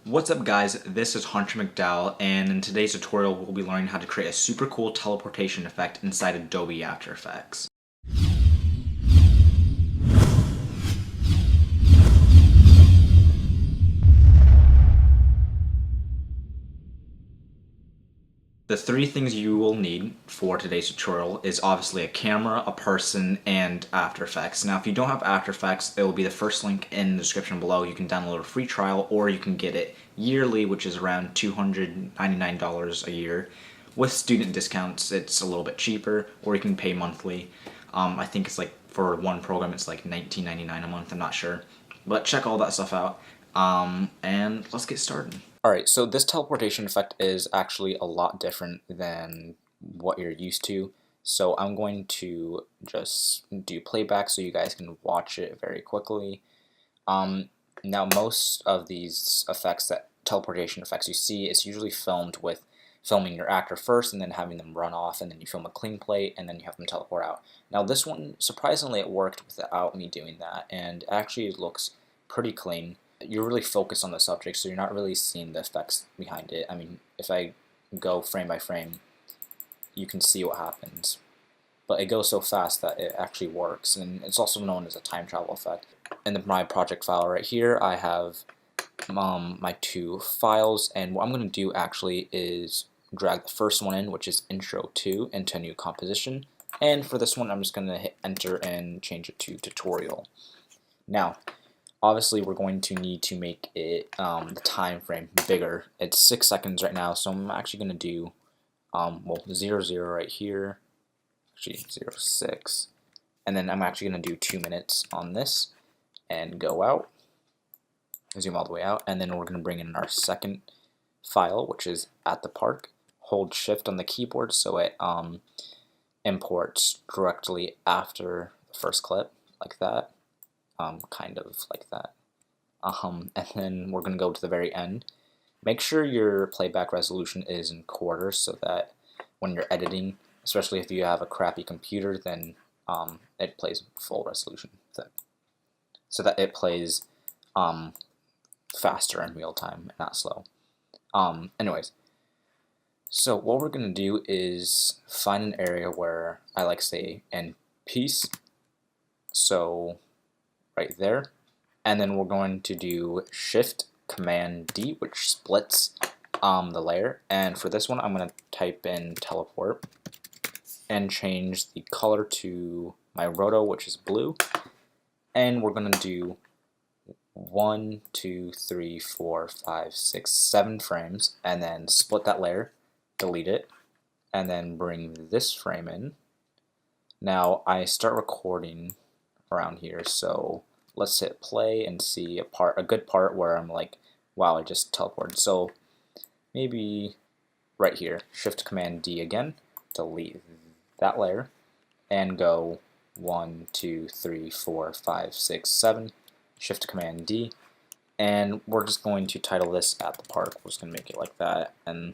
What's up guys, this is Hunter McDowall, and in today's tutorial we'll be learning how to create a super cool teleportation effect inside Adobe After Effects. The three things you will need for today's tutorial is obviously a camera, a person, and After Effects. Now if you don't have After Effects, it will be the first link in the description below. You can download a free trial or you can get it yearly, which is around $299 a year. With student discounts it's a little bit cheaper, or you can pay monthly. I think it's like for one program it's like $19.99 a month, I'm not sure. But check all that stuff out, and let's get started. Alright, so this teleportation effect is actually a lot different than what you're used to. So I'm going to just do playback so you guys can watch it very quickly. Now most of these effects, teleportation effects you see, it's usually filmed with filming your actor first and then having them run off, and then you film a clean plate and then you have them teleport out. Now this one, surprisingly, it worked without me doing that, and actually it looks pretty clean. You're really focused on the subject, so you're not really seeing the effects behind it. I mean, if I go frame by frame, you can see what happens. But it goes so fast that it actually works, and it's also known as a time travel effect. In my project file right here, I have my two files, and what I'm going to do actually is drag the first one in, which is intro 2, into a new composition. And for this one, I'm just going to hit enter and change it to tutorial. Now, obviously we're going to need to make it the time frame bigger. It's 6 seconds right now, so I'm actually going to do 00 right here, actually 06, and then I'm actually going to do 2 minutes on this and go out, zoom all the way out, and then we're going to bring in our second file, which is at the park. Hold shift on the keyboard so it imports directly after the first clip, like that. Kind of like that. And then we're going to go to the very end. Make sure your playback resolution is in quarters so that when you're editing, especially if you have a crappy computer, then it plays full resolution, so that it plays faster in real time, not slow. Anyways, so what we're going to do is find an area where I like say end piece. So right there, and then we're going to do Shift Command D, which splits the layer, and for this one I'm going to type in teleport and change the color to my roto, which is blue, and we're going to do 1, 2, 3, 4, 5, 6, 7 frames, and then split that layer, delete it, and then bring this frame in. Now I start recording around here, so let's hit play and see a good part where I'm like, wow, I just teleported. So maybe right here, Shift Command D again, delete that layer, and go 1, 2, 3, 4, 5, 6, 7, Shift Command D, and we're just going to title this at the park. We're just going to make it like that, and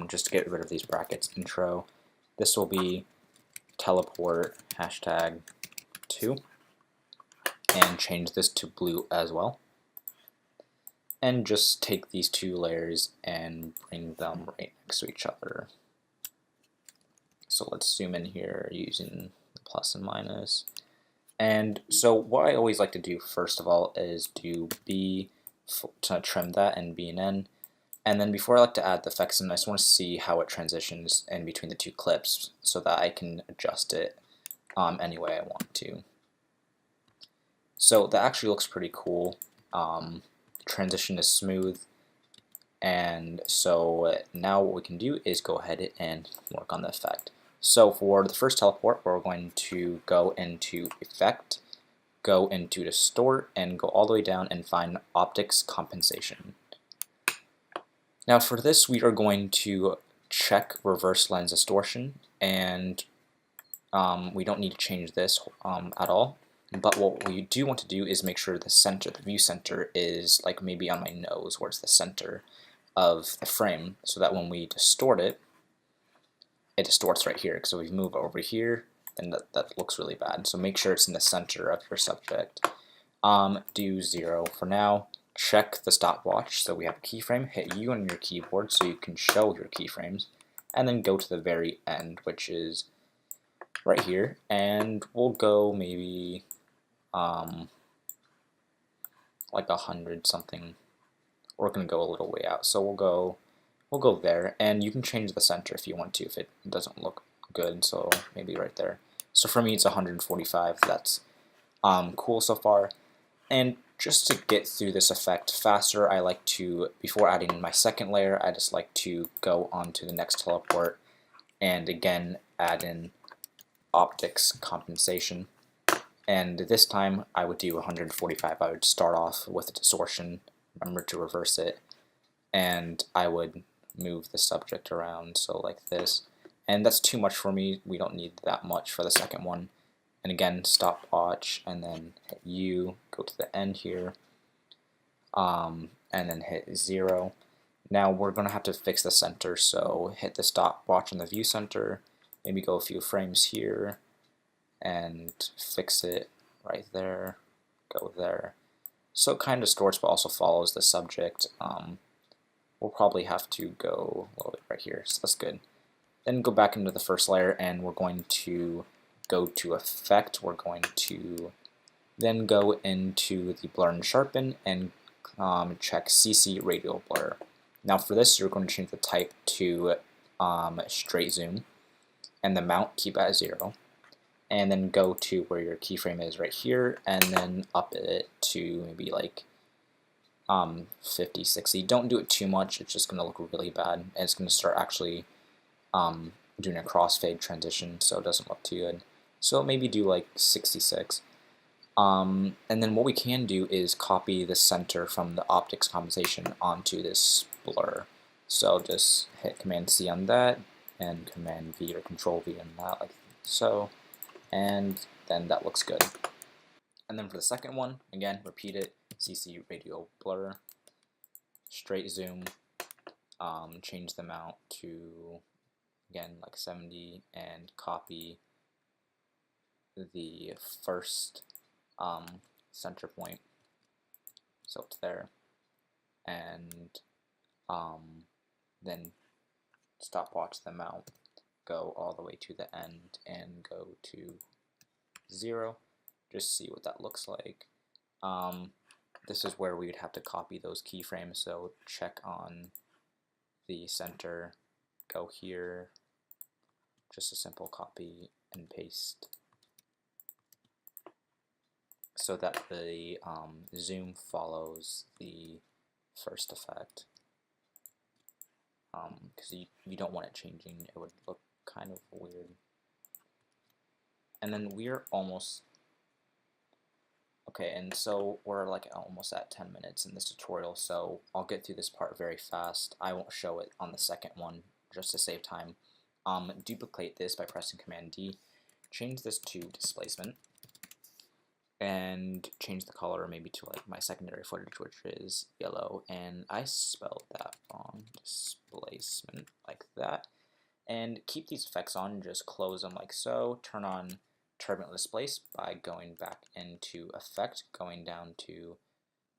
just to get rid of these brackets, intro. This will be teleport #2. And change this to blue as well, and just take these two layers and bring them right next to each other. So let's zoom in here using the plus and minus. And so what I always like to do first of all is do B to trim that, and B and N, and then before I like to add the effects in, I just want to see how it transitions in between the two clips so that I can adjust it any way I want to. So that actually looks pretty cool. The transition is smooth, and so now what we can do is go ahead and work on the effect. So for the first teleport, we're going to go into Effect, go into Distort, and go all the way down and find Optics Compensation. Now for this, we are going to check Reverse Lens Distortion, and we don't need to change this at all. But what we do want to do is make sure the center, the view center, is like maybe on my nose, where it's the center of the frame, so that when we distort it, it distorts right here. So if we move over here, then that looks really bad. So make sure it's in the center of your subject. Do 0 for now. check the stopwatch. So we have a keyframe, hit U on your keyboard so you can show your keyframes, and then go to the very end, which is right here, and we'll go maybe like 100 something. We're gonna go a little way out, so we'll go there, and you can change the center if you want to if it doesn't look good. So maybe right there. So for me, it's 145. That's cool so far. And just to get through this effect faster, I like to, before adding my second layer, I just like to go on to the next teleport and again add in optics compensation. And this time I would do 145. I would start off with a distortion, remember to reverse it, and I would move the subject around, so like this. And that's too much for me. We don't need that much for the second one. And again, stopwatch, and then hit U, go to the end here, and then hit 0. Now we're going to have to fix the center, so hit the stopwatch on the view center, maybe go a few frames here, and fix it right there, go there. So it kind of distorts but also follows the subject. We'll probably have to go a little bit right here, so that's good. Then go back into the first layer, and we're going to go to Effect. We're going to then go into the Blur and Sharpen and check CC Radial Blur. Now for this, you're going to change the type to straight zoom, and the mount keep at 0. And then go to where your keyframe is right here, and then up it to maybe like 50, 60. Don't do it too much, it's just going to look really bad, and it's going to start actually doing a crossfade transition, so it doesn't look too good. So maybe do like 66. And then what we can do is copy the center from the optics compensation onto this blur. So just hit Command C on that, and Command V or Control V on that, like so. And then that looks good. And then for the second one, again, repeat it, CC Radial Blur, straight zoom, change the mount to, again, like 70, and copy the first center point, so it's there, and then stopwatch the mount, go all the way to the end, and go to 0. Just see what that looks like. This is where we would have to copy those keyframes, so check on the center, go here, just a simple copy and paste, so that the zoom follows the first effect, because you don't want it changing, it would look kind of weird. And then we're almost okay, and so we're like almost at 10 minutes in this tutorial, so I'll get through this part very fast. I won't show it on the second one just to save time. Duplicate this by pressing Command D, change this to displacement, and change the color maybe to like my secondary footage, which is yellow, and I spelled that wrong, displacement, like that. And keep these effects on, just close them like so. Turn on Turbulent Displace by going back into Effect, going down to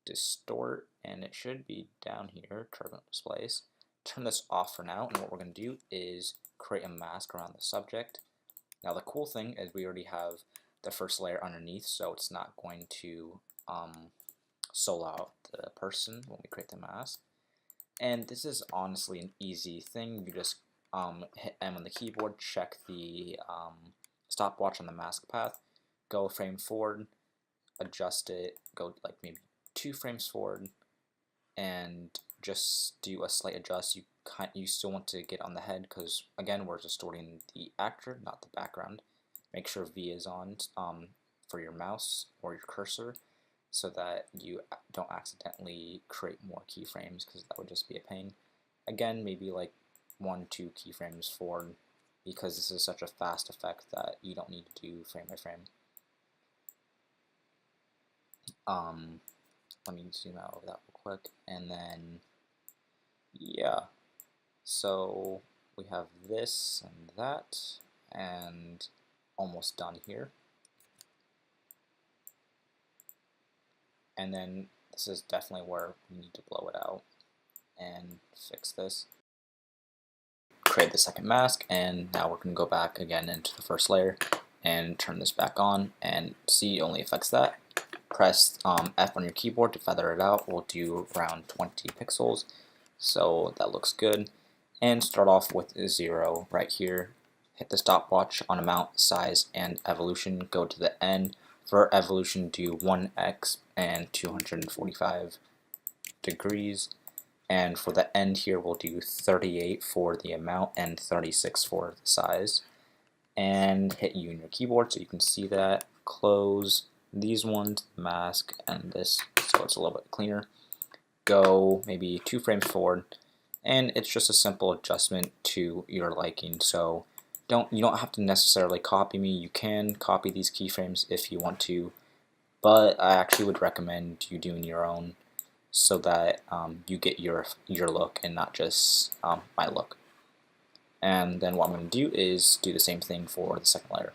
Distort, and it should be down here, Turbulent Displace. Turn this off for now, and what we're going to do is create a mask around the subject. Now the cool thing is we already have the first layer underneath, so it's not going to solo out the person when we create the mask. And this is honestly an easy thing. You just hit M on the keyboard, check the stopwatch on the mask path, go a frame forward, adjust it, go like maybe 2 frames forward, and just do a slight adjust. You still want to get on the head because again we're distorting the actor, not the background. Make sure V is on for your mouse or your cursor, so that you don't accidentally create more keyframes, because that would just be a pain. Again, maybe like 1-2 keyframes forward, because this is such a fast effect that you don't need to do frame by frame. Let me zoom out of that real quick, and then yeah, so we have this and that, and almost done here. And then This is definitely where we need to blow it out and fix this. Create the second mask, and now we're going to go back again into the first layer and turn this back on, and see it only affects that. Press F on your keyboard to feather it out. We'll do around 20 pixels, so that looks good. And start off with 0 right here. Hit the stopwatch on amount, size, and evolution. Go to the end. For evolution, do 1x and 245 degrees. And for the end here, we'll do 38 for the amount and 36 for the size. And hit U on your keyboard so you can see that. Close these ones, mask, and this, so it's a little bit cleaner. Go maybe 2 frames forward, and it's just a simple adjustment to your liking. So you don't have to necessarily copy me. You can copy these keyframes if you want to, but I actually would recommend you doing your own, so that you get your look and not just my look. And then what I'm going to do is do the same thing for the second layer.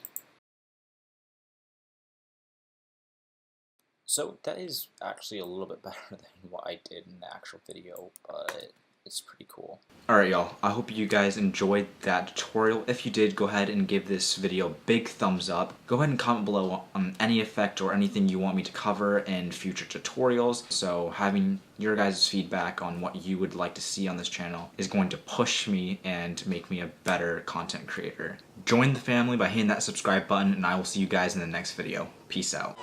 So that is actually a little bit better than what I did in the actual video, but it's pretty cool. Alright y'all, I hope you guys enjoyed that tutorial. If you did, go ahead and give this video a big thumbs up. Go ahead and comment below on any effect or anything you want me to cover in future tutorials. So having your guys' feedback on what you would like to see on this channel is going to push me and make me a better content creator. Join the family by hitting that subscribe button, and I will see you guys in the next video. Peace out.